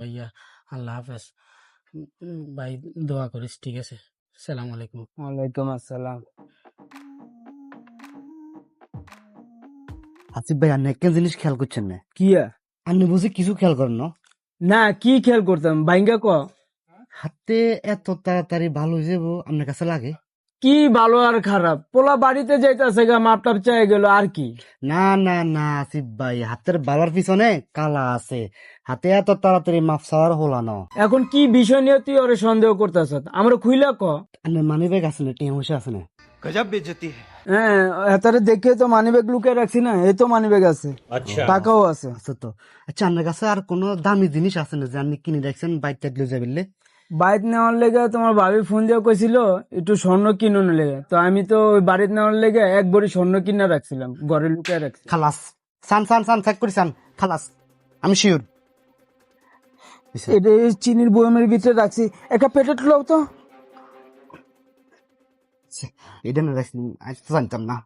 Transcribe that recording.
ভাইয়া, আল্লাহ হাফেজ। ভাই, দোয়া করিস, ঠিক আছে? সালাম আলাইকুম। ওয়ালাইকুম আসসালাম। আসিফ ভাই, আপনি একটা জিনিস খেয়াল করছেন না? কি আপনি বুঝি কিছু খেয়াল করেন না? না, কি খেয়াল করতাম বাইঙ্গা ক হাতে এত তাড়াতাড়ি ভালো হয়ে যাবো আপনার কাছে লাগে? কি ভালো আর খারাপ, পোলা বাড়িতে যাইতাছে গা, মাপটাপ চাই গেল আর কি। না না না আসিফ ভাই, হাতের বালার পিছনে কালা আছে। হাতে এত তাড়াতাড়ি মাপ চাওয়ার হলা না। এখন কি বিষয় নিয়ে তুই ওরে সন্দেহ করতেছ? আমরা খুইলা ক। আপনার মানি ব্যাগ আছে না? টিয়া পয়সা আছে না? হ্যাঁ, এতারে দেখে তো মানি ব্যাগ লুকিয়ে রাখছি না, এই তো মানি ব্যাগ আছে, টাকাও আছে। আছে তো। আচ্ছা, আপনার কাছে আর কোনো দামি জিনিস আছে না যে আপনি কিনে রাখছেন বাইক টাইলে যাবিলে? বাইক নেওয়ার লেগে তোমার ভাবি ফোন দিয়ে কইছিল একটু স্বর্ণ কিনুন লেগে, তো আমি তো ওই বাড়িতে নেওয়ার লেগে এক ভরি স্বর্ণ কিনা রাখছিলাম, ঘরে লুকিয়ে রাখছি। খালাস। সান সান সান চেক করি সান। খালাস, আমি শিওর। এটা এই চিনির বয়মের ভিতরে রাখছি, একটা পেটেট লও তো। এটা না রাখছি, আজ তো জানতাম না।